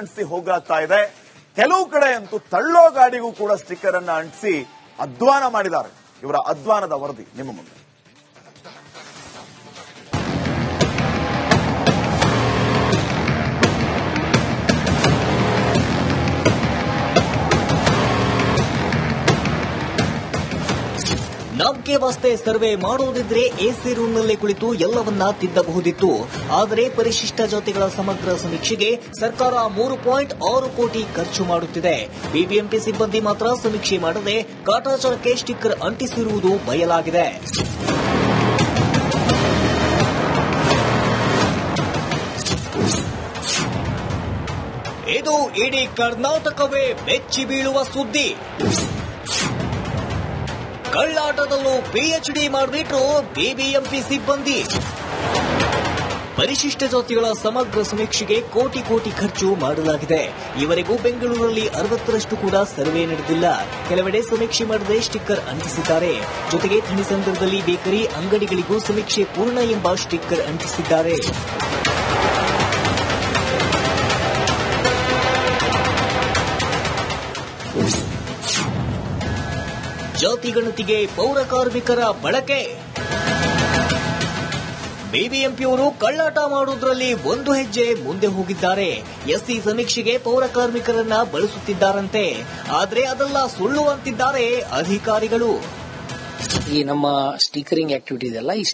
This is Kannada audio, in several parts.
ಅಂಟಿಸಿ ಹೋಗ್ತಾ ಇದೆ. ಕೆಲವು ಕಡೆ ಅಂತೂ ತಳ್ಳೋ ಗಾಡಿಗೂ ಕೂಡ ಸ್ಟಿಕ್ಕರ್ ಅನ್ನ ಅಂಟಿಸಿ ಅಧ್ವಾನ ಮಾಡಿದ್ದಾರೆ. ಇವರ ಅಧ್ವಾನದ ವರದಿ ನಿಮ್ಮ ಮುಂದೆ. ನಮ್ಗೆ ವಾಸ್ತೆ ಸರ್ವೆ ಮಾಡೋದಿದ್ರೆ ಎಸಿ ರೂಮ್ನಲ್ಲೇ ಕುಳಿತು ಎಲ್ಲವನ್ನ ತಿದ್ದಬಹುದಿತ್ತು. ಆದರೆ ಪರಿಶಿಷ್ಟ ಜಾತಿಗಳ ಸಮಗ್ರ ಸಮೀಕ್ಷೆಗೆ ಸರ್ಕಾರ 3.6 ಕೋಟಿ ಖರ್ಚು ಮಾಡುತ್ತಿದೆ. ಬಿಬಿಎಂಪಿ ಸಿಬ್ಬಂದಿ ಮಾತ್ರ ಸಮೀಕ್ಷೆ ಮಾಡದೆ ಕಾಟಾಚಾರಕ್ಕೆ ಸ್ಟಿಕ್ಕರ್ ಅಂಟಿಸಿರುವುದು ಬಯಲಾಗಿದೆ. ಇದು ಇಡೀ ಕರ್ನಾಟಕವೇ ಬೆಚ್ಚಿ ಬೀಳುವ ಸುದ್ದಿ. ಕಳ್ಳಾಟದಲ್ಲೂ ಪಿಎಚ್ಡಿ ಮಾಡಿಬಿಟ್ರು ಬಿಬಿಎಂಪಿ ಸಿಬ್ಬಂದಿ. ಪರಿಶಿಷ್ಟ ಜಾತಿಗಳ ಸಮಗ್ರ ಸಮೀಕ್ಷೆಗೆ ಕೋಟಿ ಕೋಟಿ ಖರ್ಚು ಮಾಡಲಾಗಿದೆ. ಇವರೆಗೂ ಬೆಂಗಳೂರಲ್ಲಿ 60ರಷ್ಟು ಕೂಡ ಸರ್ವೆ ನಡೆದಿಲ್ಲ. ಕೆಲವೆಡೆ ಸಮೀಕ್ಷೆ ಮಾಡದೆ ಸ್ಟಿಕ್ಕರ್ ಅಂಟಿಸಿದ್ದಾರೆ. ಜೊತೆಗೆ ಥಣಿಸಂದ್ರದಲ್ಲಿ ಬೇಕರಿ ಅಂಗಡಿಗಳಿಗೂ ಸಮೀಕ್ಷೆ ಪೂರ್ಣ ಎಂಬ ಸ್ಟಿಕ್ಕರ್ ಅಂಟಿಸಿದ್ದಾರೆ. ಜಾತಿ ಗಣತಿಗೆ ಪೌರ ಕಾರ್ಮಿಕರ ಬಳಕೆ. ಬಿಬಿಎಂಪಿಯವರು ಕಳ್ಳಾಟ ಮಾಡುವುದರಲ್ಲಿ ಒಂದು ಹೆಜ್ಜೆ ಮುಂದೆ ಹೋಗಿದ್ದಾರೆ. ಎಸ್ಸಿ ಸಮೀಕ್ಷೆಗೆ ಪೌರ ಕಾರ್ಮಿಕರನ್ನ ಬಳಸುತ್ತಿದ್ದಾರಂತೆ. ಆದರೆ ಅದೆಲ್ಲ ಸುಳ್ಳು ಅಂತಿದ್ದಾರೆ ಅಧಿಕಾರಿಗಳು. ಈ ನಮ್ಮ ಸ್ಟಿಕರಿಂಗ್ ಆಕ್ಟಿವಿಟಿ ಇದೆಲ್ಲ, ಈ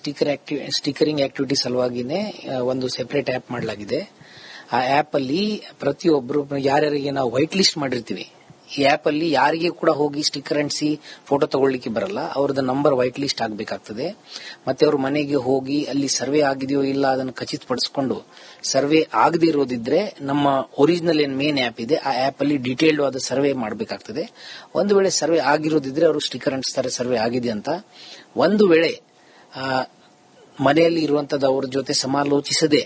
ಸ್ಟಿಕರಿಂಗ್ ಆಕ್ಟಿವಿಟಿ ಸಲುವಾಗಿನೇ ಒಂದು ಸೆಪರೇಟ್ ಆಪ್ ಮಾಡಲಾಗಿದೆ. ಆ ಆಪ್ ಅಲ್ಲಿ ಪ್ರತಿಯೊಬ್ಬರು ಯಾರ್ಯಾರಿಗೆ ನಾವು ವೈಟ್ ಲಿಸ್ಟ್ ಮಾಡಿರ್ತೀವಿ, ಈ ಆಪ್ ಅಲ್ಲಿ ಯಾರಿಗೆ ಕೂಡ ಹೋಗಿ ಸ್ಟಿಕ್ಕರ್ ಅಂಟಿಸಿ ಫೋಟೋ ತಗೊಳ್ಳಿಕ್ಕೆ ಬರಲ್ಲ. ಅವ್ರದ್ದು ನಂಬರ್ ವೈಟ್ ಲಿಸ್ಟ್ ಆಗಬೇಕಾಗ್ತದೆ. ಮತ್ತೆ ಅವ್ರ ಮನೆಗೆ ಹೋಗಿ ಅಲ್ಲಿ ಸರ್ವೆ ಆಗಿದೆಯೋ ಇಲ್ಲ ಅದನ್ನು ಖಚಿತಪಡಿಸಿಕೊಂಡು, ಸರ್ವೆ ಆಗದೆ ಇರೋದಿದ್ರೆ ನಮ್ಮ ಒರಿಜಿನಲ್ ಏನ್ ಮೇನ್ ಆಪ್ ಇದೆ ಆ ಆಪ್ ಅಲ್ಲಿ ಡೀಟೇಲ್ಡ್ ಆದ ಸರ್ವೆ ಮಾಡಬೇಕಾಗ್ತದೆ. ಒಂದು ವೇಳೆ ಸರ್ವೆ ಆಗಿರೋದಿದ್ರೆ ಅವರು ಸ್ಟಿಕ್ಕರ್ ಅಂಟಿಸ್ತಾರೆ ಸರ್ವೆ ಆಗಿದೆ ಅಂತ. ಒಂದು ವೇಳೆ ಮನೆಯಲ್ಲಿ ಇರುವಂತದ್ದು ಅವ್ರ ಜೊತೆ ಸಮಾಲೋಚಿಸದೆ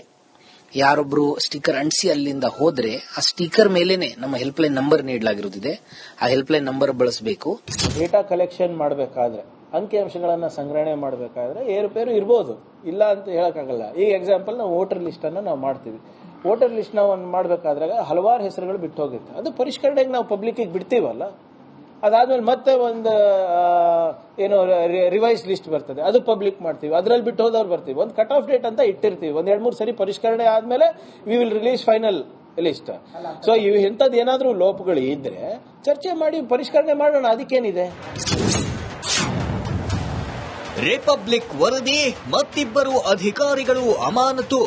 ಯಾರೊಬ್ರು ಸ್ಟಿಕ್ಕರ್ ಅಂಟಿಸಿ ಅಲ್ಲಿಂದ ಹೋದ್ರೆ ಆ ಸ್ಟಿಕ್ಕರ್ ಮೇಲೇನೆ ನಮ್ಮ ಹೆಲ್ಪ್ ಲೈನ್ ನಂಬರ್ ನೀಡಲಾಗಿರುತ್ತದೆ. ಆ ಹೆಲ್ಪ್ ಲೈನ್ ನಂಬರ್ ಬಳಸಬೇಕು. ಡೇಟಾ ಕಲೆಕ್ಷನ್ ಮಾಡಬೇಕಾದ್ರೆ, ಅಂಕಿಅಂಶಗಳನ್ನ ಸಂಗ್ರಹಣೆ ಮಾಡಬೇಕಾದ್ರೆ ಏರುಪೇರು ಇರಬಹುದು, ಇಲ್ಲ ಅಂತ ಹೇಳಕ್ಕಾಗಲ್ಲ. ಈಗ ಎಕ್ಸಾಂಪಲ್ ನಾವು ವೋಟರ್ ಲಿಸ್ಟ್ ಅನ್ನ ನಾವು ಮಾಡ್ತೀವಿ. ವೋಟರ್ ಲಿಸ್ಟ್ ನಾವು ಮಾಡಬೇಕಾದ್ರೆ ಹಲವಾರು ಹೆಸರುಗಳು ಬಿಟ್ಟು ಹೋಗುತ್ತೆ. ಅದು ಪರಿಷ್ಕರಣೆಗೆ ನಾವು ಪಬ್ಲಿಕ್ ಬಿಡ್ತೀವಲ್ಲ, ಅದಾದ್ಮೇಲೆ ಮತ್ತೆ ಒಂದು ಏನೋ ರಿವೈಸ್ ಲಿಸ್ಟ್ ಬರ್ತದೆ, ಅದು ಪಬ್ಲಿಕ್ ಮಾಡ್ತೀವಿ. ಅದರಲ್ಲಿ ಬಿಟ್ಟು ಹೋದವ್ರು ಬರ್ತೀವಿ. ಒಂದು ಕಟ್ ಆಫ್ ಡೇಟ್ ಅಂತ ಇಟ್ಟಿರ್ತೀವಿ. 2-3 ಸರಿ ಪರಿಷ್ಕರಣೆ ಆದ್ಮೇಲೆ we will release final list. So ಇಂಥದ್ದು ಏನಾದ್ರೂ ಲೋಪಗಳು ಇದ್ರೆ ಚರ್ಚೆ ಮಾಡಿ ಪರಿಷ್ಕರಣೆ ಮಾಡೋಣ, ಅದಕ್ಕೇನಿದೆ. ರಿಪಬ್ಲಿಕ್ ವರದಿ, ಮತ್ತಿಬ್ಬರು ಅಧಿಕಾರಿಗಳು ಅಮಾನತು.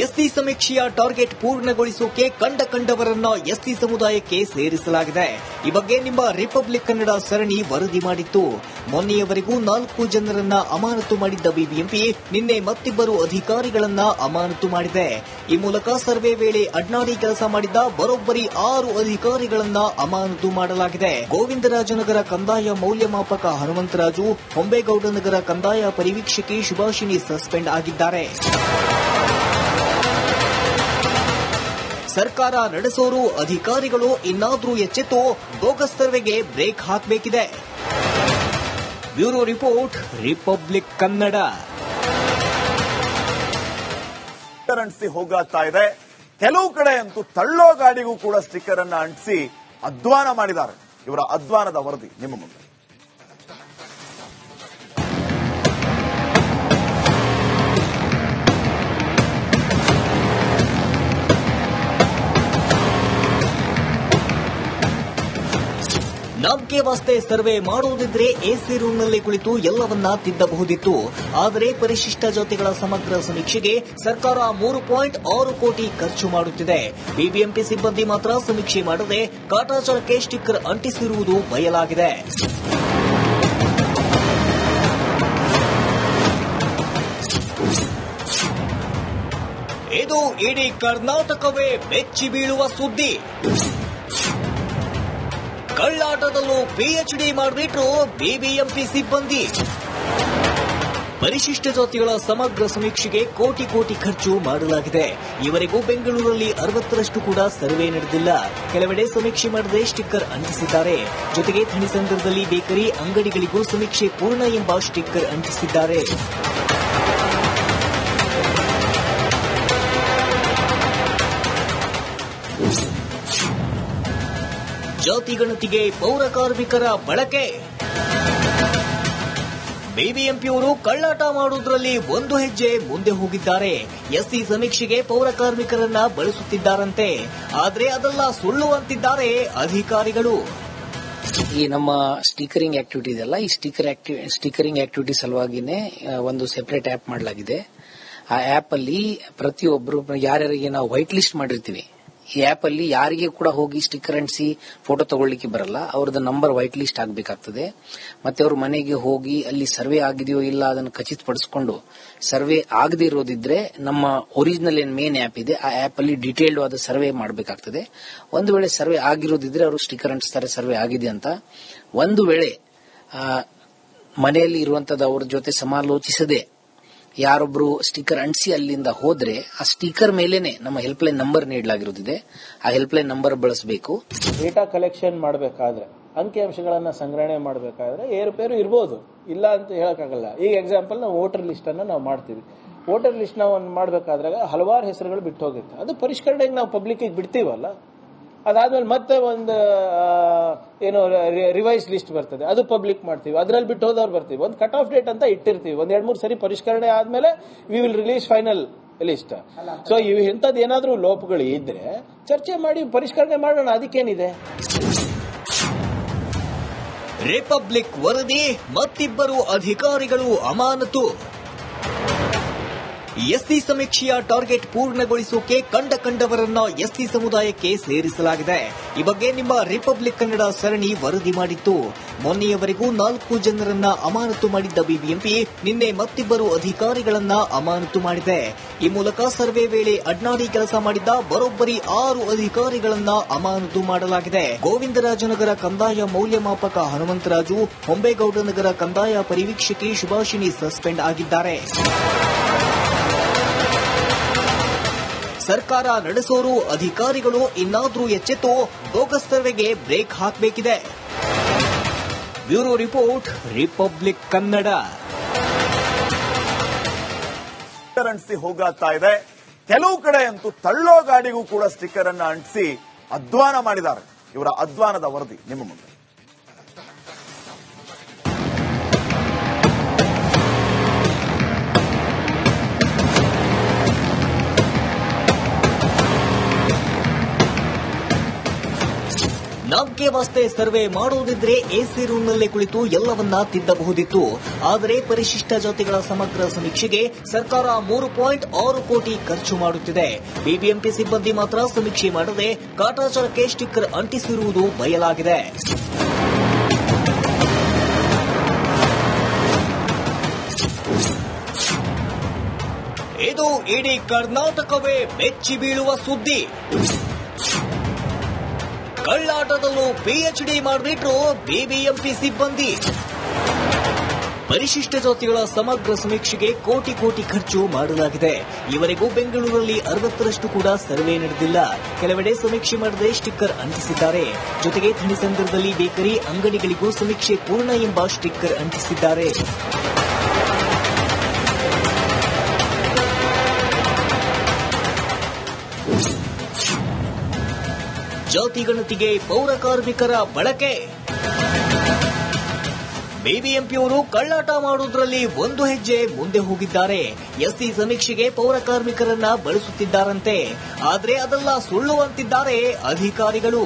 ಎಸ್ಸಿ ಸಮೀಕ್ಷೆಯ ಟಾರ್ಗೆಟ್ ಪೂರ್ಣಗೊಳಿಸೋಕೆ ಕಂಡವರನ್ನ ಎಸ್ಸಿ ಸಮುದಾಯಕ್ಕೆ ಸೇರಿಸಲಾಗಿದೆ. ಈ ಬಗ್ಗೆ ನಿಮ್ಮ ರಿಪಬ್ಲಿಕ್ ಕನ್ನಡ ಸರಣಿ ವರದಿ ಮಾಡಿತ್ತು. ಮೊನ್ನೆಯವರೆಗೂ 4 ಜನರನ್ನ ಅಮಾನತು ಮಾಡಿದ್ದ ಬಿಬಿಎಂಪಿ ನಿನ್ನೆ ಮತ್ತಿಬ್ಬರು ಅಧಿಕಾರಿಗಳನ್ನ ಅಮಾನತು ಮಾಡಿದೆ. ಈ ಮೂಲಕ ಸರ್ವೆ ವೇಳೆ ಅಡ್ನಾಡಿ ಕೆಲಸ ಮಾಡಿದ್ದ ಬರೋಬ್ಬರಿ 6 ಅಧಿಕಾರಿಗಳನ್ನ ಅಮಾನತು ಮಾಡಲಾಗಿದೆ. ಗೋವಿಂದರಾಜನಗರ ಕಂದಾಯ ಮೌಲ್ಯಮಾಪಕ ಹನುಮಂತರಾಜು, ಹೊಂಬೇಗೌಡನಗರ ಕಂದಾಯ ಪರಿವೀಕ್ಷಕಿ ಸುಭಾಷಿಣಿ ಸಸ್ಪೆಂಡ್ ಆಗಿದ್ದಾರೆ. ಸರ್ಕಾರ ನಡೆಸೋರು ಅಧಿಕಾರಿಗಳು ಇನ್ನಾದ್ರೂ ಎಚ್ಚೆತ್ತು ಬೋಗಸ್ ಸರ್ವೆಗೆ ಬ್ರೇಕ್ ಹಾಕಬೇಕಿದೆ. Bureau report, Republic Kannada. ಅಂಟಿಸಿ ಹೋಗ್ತಾ ಇದೆ. ಕೆಲವು ಕಡೆ ಅಂತೂ ತಳ್ಳೋ ಗಾಡಿಗೂ ಕೂಡ ಸ್ಟಿಕ್ಕರ್ ಅನ್ನ ಅಂಟಿಸಿ ಅಧ್ವಾನ ಮಾಡಿದ್ದಾರೆ. ಇವರ ಅಧ್ವಾನದ ವರದಿ ನಿಮ್ಮ ಮುಂದೆ. ನಮ್ಗೆ ವಾಸ್ತೆ ಸರ್ವೆ ಮಾಡೋದಿದ್ರೆ ಎಸಿ ರೂಮ್ನಲ್ಲೇ ಕುಳಿತು ಎಲ್ಲವನ್ನ ತಿದ್ದಬಹುದಿತ್ತು. ಆದರೆ ಪರಿಶಿಷ್ಟ ಜಾತಿಗಳ ಸಮಗ್ರ ಸಮೀಕ್ಷೆಗೆ ಸರ್ಕಾರ 3.6 ಕೋಟಿ ಖರ್ಚು ಮಾಡುತ್ತಿದೆ. ಬಿಬಿಎಂಪಿ ಸಿಬ್ಬಂದಿ ಮಾತ್ರ ಸಮೀಕ್ಷೆ ಮಾಡದೆ ಕಾಟಾಚಾರಕ್ಕೆ ಸ್ಟಿಕ್ಕರ್ ಅಂಟಿಸಿರುವುದು ಬಯಲಾಗಿದೆ. ಇದು ಇಡೀ ಕರ್ನಾಟಕವೇ ಬೆಚ್ಚಿ ಬೀಳುವ ಸುದ್ದಿ. ಕಳ್ಳಾಟದಲ್ಲೂ ಪಿಎಚ್ಡಿ ಮಾಡಿಬಿಟ್ರು ಬಿಬಿಎಂಪಿ ಸಿಬ್ಬಂದಿ. ಪರಿಶಿಷ್ಟ ಜಾತಿಗಳ ಸಮಗ್ರ ಸಮೀಕ್ಷೆಗೆ ಕೋಟಿ ಕೋಟಿ ಖರ್ಚು ಮಾಡಲಾಗಿದೆ. ಇವರೆಗೂ ಬೆಂಗಳೂರಲ್ಲಿ 60ರಷ್ಟು ಕೂಡ ಸರ್ವೆ ನಡೆದಿಲ್ಲ. ಕೆಲವೆಡೆ ಸಮೀಕ್ಷೆ ಮಾಡದೆ ಸ್ಟಿಕ್ಕರ್ ಅಂಟಿಸಿದ್ದಾರೆ. ಜೊತೆಗೆ ಥಣಿಸಂದ್ರದಲ್ಲಿ ಬೇಕರಿ ಅಂಗಡಿಗಳಿಗೂ ಸಮೀಕ್ಷೆ ಪೂರ್ಣ ಎಂಬ ಸ್ಟಿಕ್ಕರ್ ಅಂಟಿಸಿದ್ದಾರೆ. ಜಾತಿ ಗಣತಿಗೆ ಪೌರ ಕಾರ್ಮಿಕರ ಬಳಕೆ. ಬಿಬಿಎಂಪಿಯವರು ಕಳ್ಳಾಟ ಮಾಡುವುದರಲ್ಲಿ ಒಂದು ಹೆಜ್ಜೆ ಮುಂದೆ ಹೋಗಿದ್ದಾರೆ. ಎಸ್ಸಿ ಸಮೀಕ್ಷೆಗೆ ಪೌರ ಕಾರ್ಮಿಕರನ್ನ ಬಳಸುತ್ತಿದ್ದಾರಂತೆ. ಆದ್ರೆ ಅದೆಲ್ಲ ಸುಳ್ಳು ಅಂತಿದ್ದಾರೆ ಅಧಿಕಾರಿಗಳು. ಈ ನಮ್ಮ ಸ್ಟಿಕರಿಂಗ್ ಆಕ್ಟಿವಿಟಿ ಇದೆಲ್ಲ ಈ ಸ್ಟಿಕರಿಂಗ್ ಆಕ್ಟಿವಿಟಿ ಸಲುವಾಗಿನೇ ಒಂದು ಸೆಪರೇಟ್ ಆಪ್ ಮಾಡಲಾಗಿದೆ. ಆ ಆಪ್ ಅಲ್ಲಿ ಪ್ರತಿಯೊಬ್ಬರು ಯಾರ್ಯಾರಿಗೆ ನಾವು ವೈಟ್ ಲಿಸ್ಟ್ ಮಾಡಿರ್ತೀವಿ, ಈ ಆಪ್ ಅಲ್ಲಿ ಯಾರಿಗೆ ಕೂಡ ಹೋಗಿ ಸ್ಟಿಕ್ಕರ್ ಅಂಟಿಸಿ ಫೋಟೋ ತಗೊಳ್ಳಿಕ್ಕೆ ಬರಲ್ಲ. ಅವ್ರದ್ದು ನಂಬರ್ ವೈಟ್ ಲಿಸ್ಟ್ ಆಗಬೇಕಾಗ್ತದೆ. ಮತ್ತೆ ಅವ್ರ ಮನೆಗೆ ಹೋಗಿ ಅಲ್ಲಿ ಸರ್ವೆ ಆಗಿದೆಯೋ ಇಲ್ಲ ಅದನ್ನು ಖಚಿತಪಡಿಸಿಕೊಂಡು ಸರ್ವೆ ಆಗದೆ ಇರೋದಿದ್ರೆ ನಮ್ಮ ಒರಿಜಿನಲ್ ಏನ್ ಮೇನ್ ಆಪ್ ಇದೆ ಆ ಆಪ್ ಅಲ್ಲಿ ಡೀಟೇಲ್ಡ್ ಆದ ಸರ್ವೆ ಮಾಡಬೇಕಾಗ್ತದೆ. ಒಂದು ವೇಳೆ ಸರ್ವೆ ಆಗಿರೋದಿದ್ರೆ ಅವರು ಸ್ಟಿಕ್ಕರ್ ಅಂಟಿಸ್ತಾರೆ ಸರ್ವೆ ಆಗಿದೆ ಅಂತ. ಒಂದು ವೇಳೆ ಮನೆಯಲ್ಲಿ ಇರುವಂತದ್ದು ಅವ್ರ ಜೊತೆ ಸಮಾಲೋಚಿಸದೆ ಯಾರೊಬ್ರು ಸ್ಟಿಕ್ಕರ್ ಅಂಟಿಸಿ ಅಲ್ಲಿಂದ ಹೋದ್ರೆ ಆ ಸ್ಟಿಕ್ಕರ್ ಮೇಲೇನೆ ನಮ್ಮ ಹೆಲ್ಪ್ ಲೈನ್ ನಂಬರ್ ನೀಡಲಾಗಿರುತ್ತದೆ. ಆ ಹೆಲ್ಪ್ ಲೈನ್ ನಂಬರ್ ಬಳಸಬೇಕು. ಡೇಟಾ ಕಲೆಕ್ಷನ್ ಮಾಡಬೇಕಾದ್ರೆ, ಅಂಕಿಅಂಶಗಳನ್ನ ಸಂಗ್ರಹಣೆ ಮಾಡಬೇಕಾದ್ರೆ ಏರುಪೇರು ಇರ್ಬೋದು, ಇಲ್ಲ ಅಂತ ಹೇಳಕ್ಕಾಗಲ್ಲ. ಈಗ ಎಕ್ಸಾಂಪಲ್ ನಾವು ವೋಟರ್ ಲಿಸ್ಟ್ ಅನ್ನ ನಾವು ಮಾಡ್ತೀವಿ. ವೋಟರ್ ಲಿಸ್ಟ್ ನಾವು ಮಾಡಬೇಕಾದ್ರೆ ಹಲವಾರು ಹೆಸರುಗಳು ಬಿಟ್ಟು ಹೋಗುತ್ತೆ. ಅದು ಪರಿಷ್ಕರಣೆಗೆ ನಾವು ಪಬ್ಲಿಕ್ ಬಿಡ್ತೀವಲ್ಲ, ಅದಾದ್ಮೇಲೆ ಮತ್ತೆ ಒಂದು ಏನೋ ರಿವೈಸ್ ಲಿಸ್ಟ್ ಬರ್ತದೆ, ಅದು ಪಬ್ಲಿಕ್ ಮಾಡ್ತೀವಿ. ಅದ್ರಲ್ಲಿ ಬಿಟ್ಟು ಹೋದವ್ರು ಬರ್ತೀವಿ. ಒಂದು ಕಟ್ ಆಫ್ ಡೇಟ್ ಅಂತ ಇಟ್ಟಿರ್ತೀವಿ. ಒಂದ್ 2-3 ಸರಿ ಪರಿಷ್ಕರಣೆ ಆದ್ಮೇಲೆ we will release final list. So ಇವು ಇಂಥದ್ದು ಏನಾದ್ರೂ ಲೋಪಗಳು ಇದ್ರೆ ಚರ್ಚೆ ಮಾಡಿ ಪರಿಷ್ಕರಣೆ ಮಾಡೋಣ, ಅದಕ್ಕೇನಿದೆ. ರಿಪಬ್ಲಿಕ್ ವರದಿ, ಮತ್ತಿಬ್ಬರು ಅಧಿಕಾರಿಗಳು ಅಮಾನತು. ಎಸ್ಸಿ ಸಮೀಕ್ಷೆಯ ಟಾರ್ಗೆಟ್ ಪೂರ್ಣಗೊಳಿಸೋಕೆ ಕಂಡವರನ್ನ ಎಸ್ಸಿ ಸಮುದಾಯಕ್ಕೆ ಸೇರಿಸಲಾಗಿದೆ. ಈ ಬಗ್ಗೆ ನಿಮ್ಮ ರಿಪಬ್ಲಿಕ್ ಕನ್ನಡ ಸರಣಿ ವರದಿ ಮಾಡಿತ್ತು. ಮೊನ್ನೆಯವರೆಗೂ 4 ಜನರನ್ನ ಅಮಾನತು ಮಾಡಿದ್ದ ಬಿಬಿಎಂಪಿ ನಿನ್ನೆ ಮತ್ತಿಬ್ಬರು ಅಧಿಕಾರಿಗಳನ್ನ ಅಮಾನತು ಮಾಡಿದೆ. ಈ ಮೂಲಕ ಸರ್ವೆ ವೇಳೆ ಅಡ್ನಾಡಿ ಕೆಲಸ ಮಾಡಿದ್ದ ಬರೋಬ್ಬರಿ 6 ಅಧಿಕಾರಿಗಳನ್ನ ಅಮಾನತು ಮಾಡಲಾಗಿದೆ. ಗೋವಿಂದರಾಜನಗರ ಕಂದಾಯ ಮೌಲ್ಯಮಾಪಕ ಹನುಮಂತರಾಜು, ಹೊಂಬೇಗೌಡನಗರ ಕಂದಾಯ ಪರಿವೀಕ್ಷಕಿ ಸುಭಾಷಿಣಿ ಸಸ್ಪೆಂಡ್ ಆಗಿದ್ದಾರೆ. ಸರ್ಕಾರ ನಡೆಸೋರು ಅಧಿಕಾರಿಗಳು ಇನ್ನಾದ್ರೂ ಎಚ್ಚೆತ್ತು ಬೋಗಸ್ ಸರ್ವೆಗೆ ಬ್ರೇಕ್ ಹಾಕಬೇಕಿದೆ. Bureau report, Republic Kannada. Sticker ಅಂಟಿಸಿ ಹೋಗಾಗ್ತಾ ಇದೆ. ಕೆಲವು ಕಡೆ ಅಂತೂ ತಳ್ಳೋ ಗಾಡಿಗೂ ಕೂಡ ಸ್ಟಿಕ್ಕರ್ ಅನ್ನ ಅಂಟಿಸಿ ಅಧ್ವಾನ ಮಾಡಿದ್ದಾರೆ. ಇವರ ಅಧ್ವಾನದ ವರದಿ ನಿಮ್ಮ ಮುಂದೆ. ನಮ್ಗೆ ವಾಸ್ತೆ ಸರ್ವೆ ಮಾಡೋದಿದ್ರೆ ಎಸಿ ರೂಮ್ನಲ್ಲೇ ಕುಳಿತು ಎಲ್ಲವನ್ನ ತಿದ್ದಬಹುದಿತ್ತು. ಆದರೆ ಪರಿಶಿಷ್ಟ ಜಾತಿಗಳ ಸಮಗ್ರ ಸಮೀಕ್ಷೆಗೆ ಸರ್ಕಾರ 3.6 ಕೋಟಿ ಖರ್ಚು ಮಾಡುತ್ತಿದೆ. ಬಿಬಿಎಂಪಿ ಸಿಬ್ಬಂದಿ ಮಾತ್ರ ಸಮೀಕ್ಷೆ ಮಾಡದೆ ಕಾಟಾಚಾರಕ್ಕೆ ಸ್ಟಿಕ್ಕರ್ ಅಂಟಿಸಿರುವುದು ಬಯಲಾಗಿದೆ. ಇದು ಇಡೀ ಕರ್ನಾಟಕವೇ ಬೆಚ್ಚಿ ಬೀಳುವ ಸುದ್ದಿ. ಕಳ್ಳಾಟದಲ್ಲೂ ಪಿಎಚ್ಡಿ ಮಾಡಿಬಿಟ್ರು ಬಿಬಿಎಂಪಿ ಸಿಬ್ಬಂದಿ. ಪರಿಶಿಷ್ಟ ಜಾತಿಗಳ ಸಮಗ್ರ ಸಮೀಕ್ಷೆಗೆ ಕೋಟಿ ಖರ್ಚು ಮಾಡಲಾಗಿದೆ. ಇವರೆಗೂ ಬೆಂಗಳೂರಲ್ಲಿ 60ರಷ್ಟು ಕೂಡ ಸರ್ವೆ ನಡೆದಿಲ್ಲ. ಕೆಲವೆಡೆ ಸಮೀಕ್ಷೆ ಮಾಡದೆ ಸ್ಟಿಕ್ಕರ್ ಅಂಟಿಸಿದ್ದಾರೆ. ಜೊತೆಗೆ ಥಣಿಸಂದ್ರದಲ್ಲಿ ಬೇಕರಿ ಅಂಗಡಿಗಳಿಗೂ ಸಮೀಕ್ಷೆ ಪೂರ್ಣ ಎಂಬ ಸ್ಟಿಕ್ಕರ್ ಅಂಟಿಸಿದ್ದಾರೆ. ಜಾತಿ ಗಣತಿಗೆ ಪೌರ ಕಾರ್ಮಿಕರ ಬಳಕೆ. ಬಿಬಿಎಂಪಿಯವರು ಕಳ್ಳಾಟ ಮಾಡುವುದರಲ್ಲಿ ಒಂದು ಹೆಜ್ಜೆ ಮುಂದೆ ಹೋಗಿದ್ದಾರೆ. ಎಸ್ಸಿ ಸಮೀಕ್ಷೆಗೆ ಪೌರ ಕಾರ್ಮಿಕರನ್ನ ಬಳಸುತ್ತಿದ್ದಾರಂತೆ. ಆದ್ರೆ ಅದೆಲ್ಲ ಸುಳ್ಳು ಅಂತಿದ್ದಾರೆ ಅಧಿಕಾರಿಗಳು.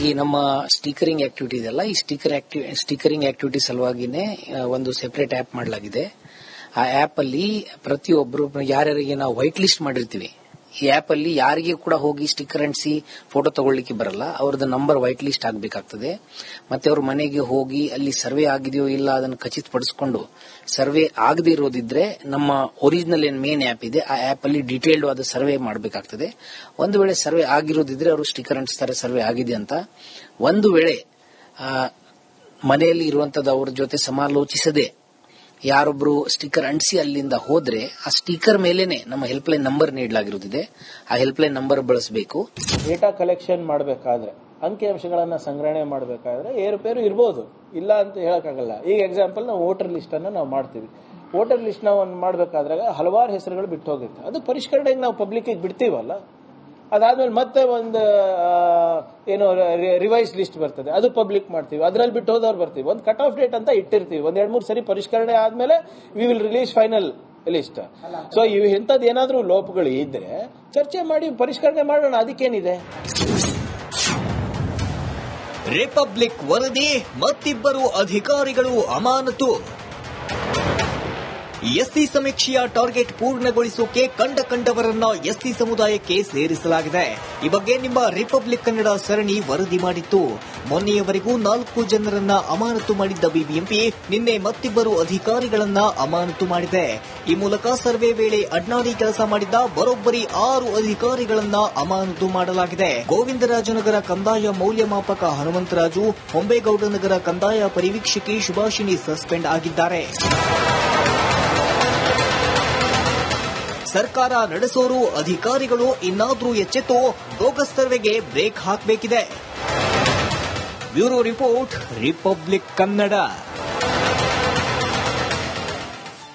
ಈ ನಮ್ಮ ಸ್ಟಿಕರಿಂಗ್ ಆಕ್ಟಿವಿಟಿ ಇದೆಲ್ಲ ಈ ಸ್ಟಿಕರಿಂಗ್ ಆಕ್ಟಿವಿಟಿ ಸಲುವಾಗಿನೇ ಒಂದು ಸೆಪರೇಟ್ ಆಪ್ ಮಾಡಲಾಗಿದೆ. ಆ ಆಪ್ ಅಲ್ಲಿ ಪ್ರತಿಯೊಬ್ಬರು ಯಾರ್ಯಾರಿಗೆ ನಾವು ವೈಟ್ ಲಿಸ್ಟ್ ಮಾಡಿರ್ತೀವಿ, ಈ ಆಪ್ ಅಲ್ಲಿ ಯಾರಿಗೆ ಕೂಡ ಹೋಗಿ ಸ್ಟಿಕ್ಕರ್ ಅಂಟಿಸಿ ಫೋಟೋ ತಗೊಳ್ಳಿಕ್ಕೆ ಬರಲ್ಲ. ಅವ್ರದ್ದು ನಂಬರ್ ವೈಟ್ ಲಿಸ್ಟ್ ಆಗಬೇಕಾಗ್ತದೆ. ಮತ್ತೆ ಅವ್ರ ಮನೆಗೆ ಹೋಗಿ ಅಲ್ಲಿ ಸರ್ವೆ ಆಗಿದೆಯೋ ಇಲ್ಲ ಅದನ್ನು ಖಚಿತಪಡಿಸಿಕೊಂಡು ಸರ್ವೆ ಆಗದೆ ಇರೋದಿದ್ರೆ ನಮ್ಮ ಒರಿಜಿನಲ್ ಏನ್ ಮೇನ್ ಆಪ್ ಇದೆ ಆ ಆಪ್ ಅಲ್ಲಿ ಡೀಟೇಲ್ಡ್ ಆದ ಸರ್ವೆ ಮಾಡಬೇಕಾಗ್ತದೆ. ಒಂದು ವೇಳೆ ಸರ್ವೆ ಆಗಿರೋದಿದ್ರೆ ಅವರು ಸ್ಟಿಕ್ಕರ್ ಅಂಟಿಸ್ತಾರೆ ಸರ್ವೆ ಆಗಿದೆ ಅಂತ. ಒಂದು ವೇಳೆ ಮನೆಯಲ್ಲಿ ಇರುವಂತದ್ದು ಅವ್ರ ಜೊತೆ ಸಮಾಲೋಚಿಸದೆ ಯಾರೊಬ್ರು ಸ್ಟಿಕ್ಕರ್ ಅಂಟಿಸಿ ಅಲ್ಲಿಂದ ಹೋದ್ರೆ ಆ ಸ್ಟಿಕ್ಕರ್ ಮೇಲೇನೆ ನಮ್ಮ ಹೆಲ್ಪ್ ಲೈನ್ ನಂಬರ್ ನೀಡಲಾಗಿರುತ್ತದೆ. ಆ ಹೆಲ್ಪ್ ಲೈನ್ ನಂಬರ್ ಬಳಸಬೇಕು. ಡೇಟಾ ಕಲೆಕ್ಷನ್ ಮಾಡಬೇಕಾದ್ರೆ, ಅಂಕಿಅಂಶಗಳನ್ನ ಸಂಗ್ರಹಣೆ ಮಾಡಬೇಕಾದ್ರೆ ಏರುಪೇರು ಇರ್ಬೋದು, ಇಲ್ಲ ಅಂತ ಹೇಳಕ್ಕಾಗಲ್ಲ. ಈಗ ಎಕ್ಸಾಂಪಲ್ ನಾವು ವೋಟರ್ ಲಿಸ್ಟ್ ಅನ್ನ ನಾವು ಮಾಡ್ತೀವಿ. ವೋಟರ್ ಲಿಸ್ಟ್ ನಾವು ಮಾಡಬೇಕಾದ್ರೆ ಹಲವಾರು ಹೆಸರುಗಳು ಬಿಟ್ಟು ಹೋಗುತ್ತೆ. ಅದು ಪರಿಷ್ಕರಣೆಗೆ ನಾವು ಪಬ್ಲಿಕ್ ಬಿಡ್ತೀವಲ್ಲ, ಅದಾದ್ಮೇಲೆ ಮತ್ತೆ ಒಂದು ಏನು ರಿವೈಸ್ ಲಿಸ್ಟ್ ಬರ್ತದೆ, ಅದು ಪಬ್ಲಿಕ್ ಮಾಡ್ತೀವಿ. ಅದರಲ್ಲಿ ಬಿಟ್ಟು ಹೋದವ್ರು ಬರ್ತೀವಿ. ಒಂದು ಕಟ್ ಆಫ್ ಡೇಟ್ ಅಂತ ಇಟ್ಟಿರ್ತೀವಿ. 1-2-3 ಸರಿ ಪರಿಷ್ಕರಣೆ ಆದ್ಮೇಲೆ we will release final list. So ಇಂಥದ್ದು ಏನಾದ್ರೂ ಲೋಪಗಳು ಇದ್ರೆ ಚರ್ಚೆ ಮಾಡಿ ಪರಿಷ್ಕರಣೆ ಮಾಡೋಣ, ಅದಕ್ಕೇನಿದೆ. ರಿಪಬ್ಲಿಕ್ ವರದಿ, ಮತ್ತಿಬ್ಬರು ಅಧಿಕಾರಿಗಳು ಅಮಾನತು. ಎಸ್ಸಿ ಸಮೀಕ್ಷೆಯ ಟಾರ್ಗೆಟ್ ಪೂರ್ಣಗೊಳಿಸೋಕೆ ಕಂಡವರನ್ನ ಎಸ್ಸಿ ಸಮುದಾಯಕ್ಕೆ ಸೇರಿಸಲಾಗಿದೆ. ಈ ಬಗ್ಗೆ ನಿಮ್ಮ ರಿಪಬ್ಲಿಕ್ ಕನ್ನಡ ಸರಣಿ ವರದಿ ಮಾಡಿತ್ತು. ಮೊನ್ನೆಯವರೆಗೂ 4 ಜನರನ್ನ ಅಮಾನತು ಮಾಡಿದ್ದ ಬಿಬಿಎಂಪಿ ನಿನ್ನೆ ಮತ್ತಿಬ್ಬರು ಅಧಿಕಾರಿಗಳನ್ನ ಅಮಾನತು ಮಾಡಿದೆ. ಈ ಮೂಲಕ ಸರ್ವೆ ವೇಳೆ ಅಡ್ನಾಡಿ ಕೆಲಸ ಮಾಡಿದ್ದ ಬರೋಬ್ಬರಿ 6 ಅಧಿಕಾರಿಗಳನ್ನ ಅಮಾನತು ಮಾಡಲಾಗಿದೆ. ಗೋವಿಂದರಾಜನಗರ ಕಂದಾಯ ಮೌಲ್ಯಮಾಪಕ ಹನುಮಂತರಾಜು, ಹೊಂಬೇಗೌಡನಗರ ಕಂದಾಯ ಪರಿವೀಕ್ಷಕಿ ಸುಭಾಷಿಣಿ ಸಸ್ಪೆಂಡ್ ಆಗಿದ್ದಾರೆ. ಸರ್ಕಾರ ನಡೆಸೋರು ಅಧಿಕಾರಿಗಳು ಇನ್ನಾದ್ರೂ ಎಚ್ಚೆತ್ತು ಬೋಗಸ್ ಸರ್ವೆಗೆ ಬ್ರೇಕ್ ಹಾಕಬೇಕಿದೆ. Bureau report, Republic Kannada.